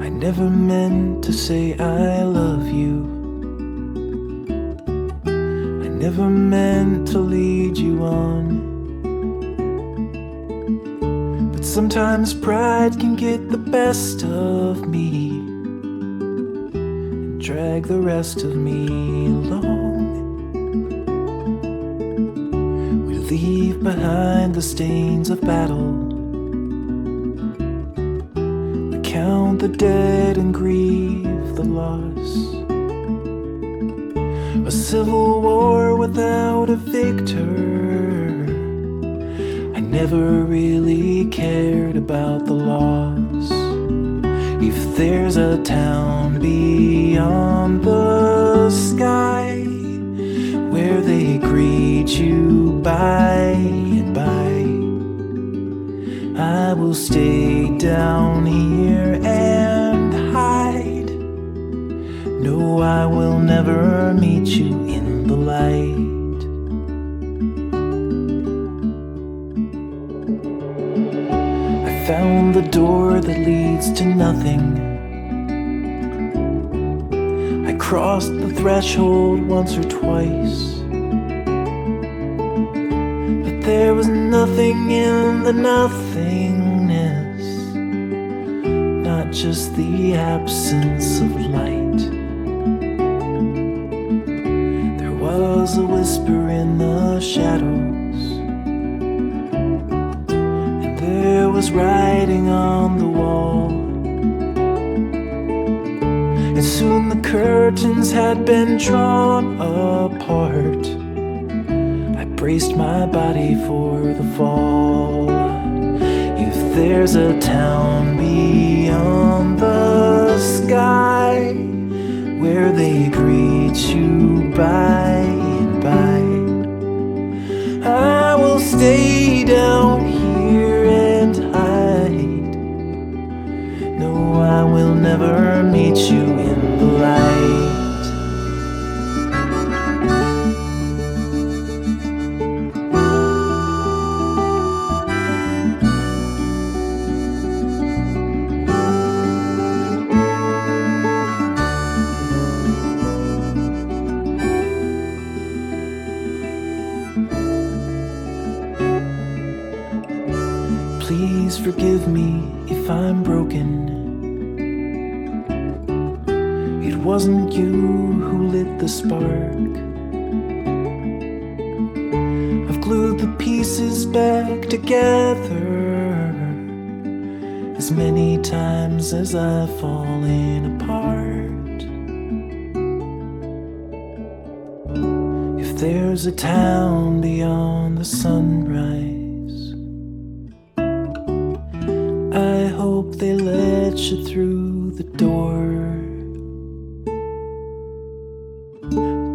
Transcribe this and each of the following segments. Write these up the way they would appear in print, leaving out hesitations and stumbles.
I never meant to say I love you. I never meant to lead you on. But sometimes pride can get the best of me and drag the rest of me along. We leave behind the stains of battle. We count the dead and grieve the loss. A civil war without a victor. I never really cared about the loss. If there's a town beyond the sky where they greet you by and by, I will stay down here and hide. No, I will never meet you in the light. I found the door that leads to nothing. I crossed the threshold once or twice, but there was nothing in the nothingness, not just the absence of light. There was a whisper in the shadows, and there was writing on the wall. And soon the curtains had been drawn apart. I braced my body for the fall. If there's a town beyond the sky where they greet you by and by, I will stay down here and hide. No, I will never meet you in the light. Please forgive me if I'm broken. It wasn't you who lit the spark. I've glued the pieces back together as many times as I've fallen apart. If there's a town beyond the sunrise, I hope they let you through the door.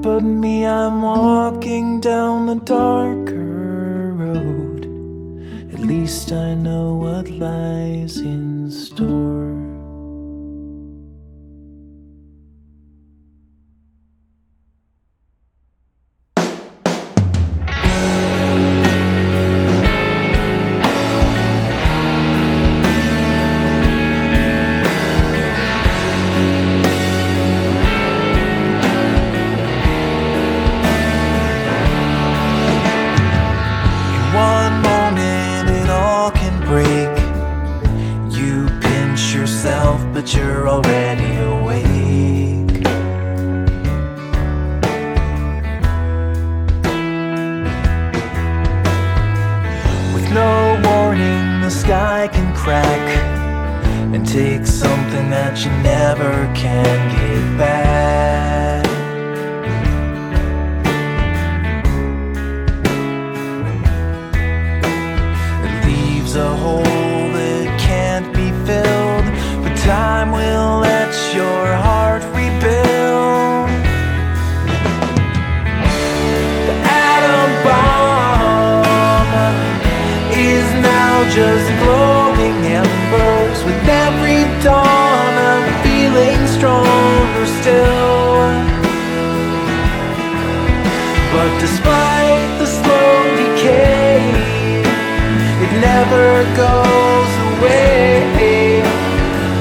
But me, I'm walking down the darker road. At least I know what lies in store. But you're already awake. With no warning, the sky can crack and take something that you never can get back. It leaves a hole that can't be filled. Time will let your heart rebuild. The atom bomb is now just glowing embers. With every dawn I'm feeling stronger still. But despite the slow decay, it never goes away.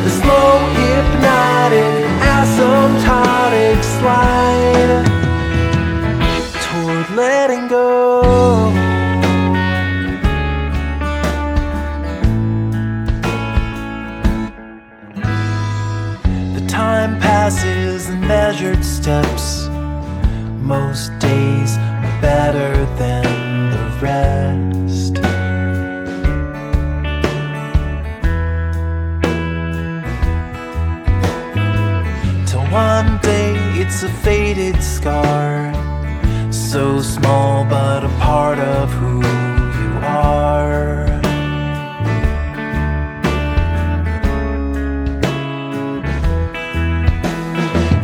The slow steps. Most days are better than the rest. Till one day it's a faded scar, so small but a part of who you are.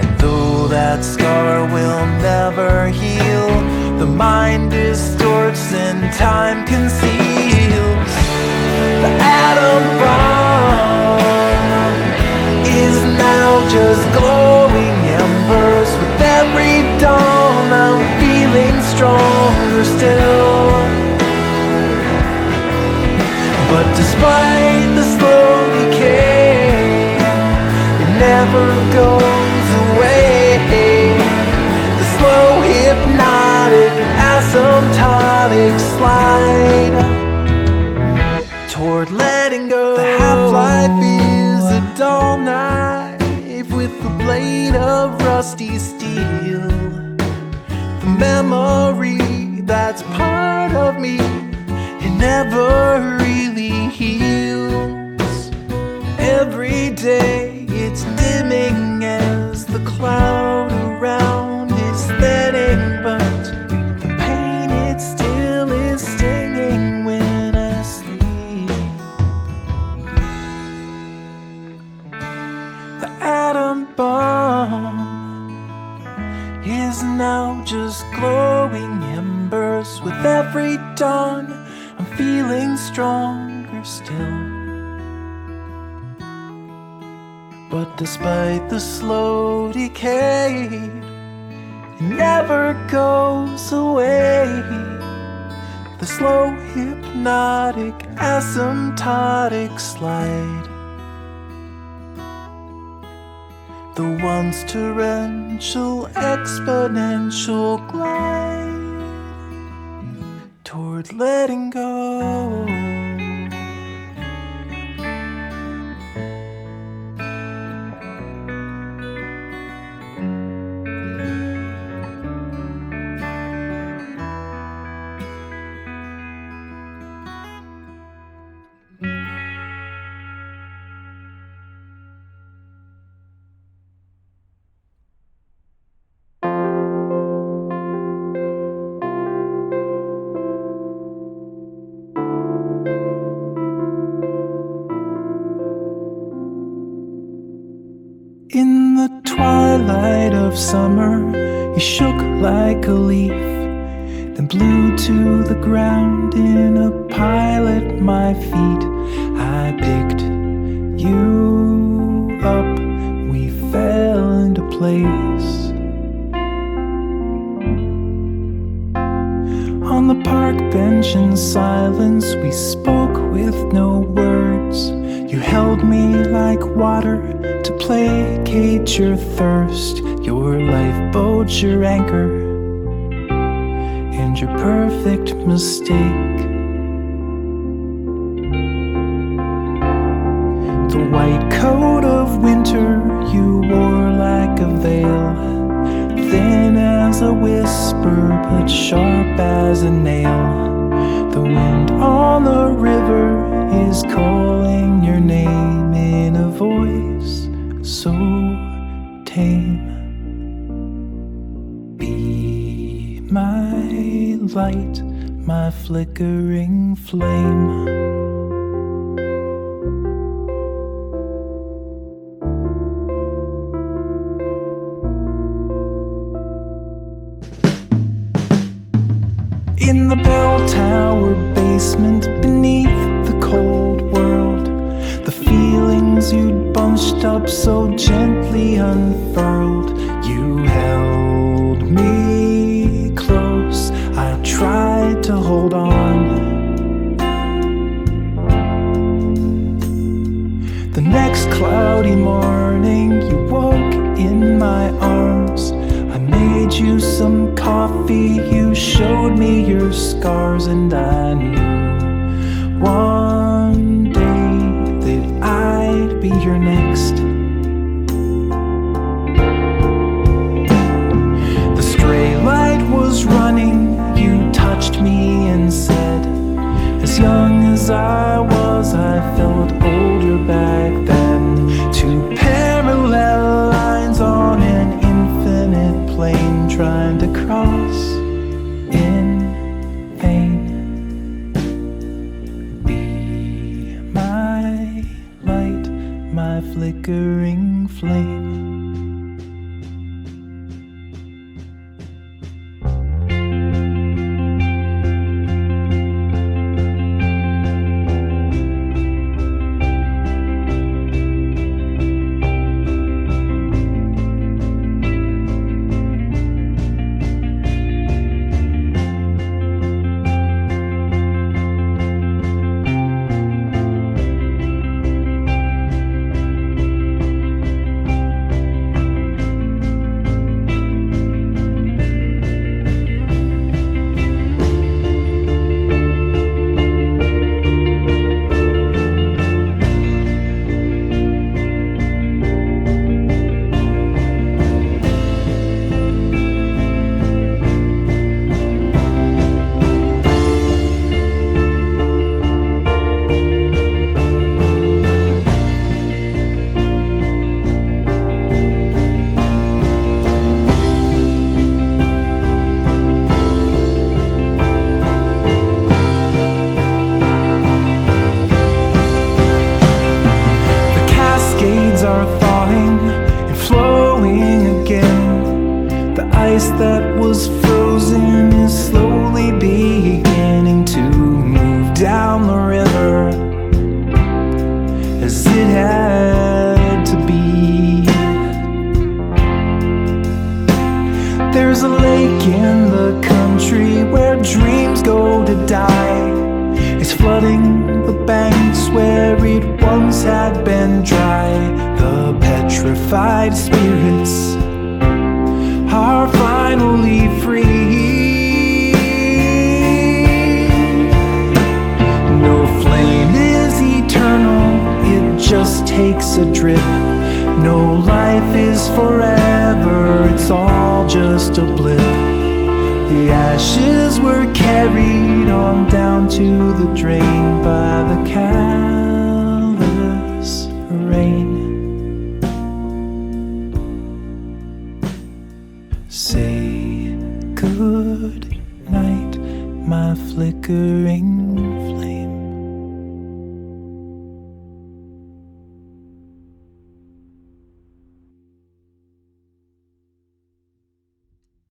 And though that scar will never heal, the mind distorts and time conceals. The atom bomb is now just glowing embers. With every dawn I'm feeling stronger still. But despite the slow decay, it never goes away. The slow hypnotic asymptotic slide toward letting go. The half-life is a dull knife with the blade of rusty steel. The memory that's part of me, it never really heals. Every day it's dimming as the cloud around is thinning, but the pain, it still is stinging when I sleep. The atom bomb is now just glowing embers. With every dawn I'm feeling stronger still. But despite the slow decay, it never goes away. The slow hypnotic asymptotic slide, the once torrential exponential glide toward letting go. In the twilight of summer, you shook like a leaf, then blew to the ground in a pile at my feet. I picked you up, we fell into place. On the park bench in silence, we spoke with no words. You held me like water to placate your thirst, your lifeboat, your anchor, and your perfect mistake. The white coat of winter you wore like a veil, thin as a whisper but sharp as a nail. The wind on the river is calling your name in a voice so tame. Be my light, my flickering flame. In the bell tower basement beneath the cold world, the feelings you'd bunched up so gently unfurled. You held me close, I tried to hold on. The next cloudy morning you woke in my arms. I made you some coffee, you showed me your scars, and I knew one day that I'd be your next. my flickering flame. That was frozen is slowly beginning to move down the river as it had to be. There's a lake in the country where dreams go to die. It's flooding the banks where it once had been dry. The petrified spirits are finally free. No flame is eternal, it just takes a drip. No life is forever, it's all just a blip. The ashes were carried on down to the drain by the callous rain. Say good night, my flickering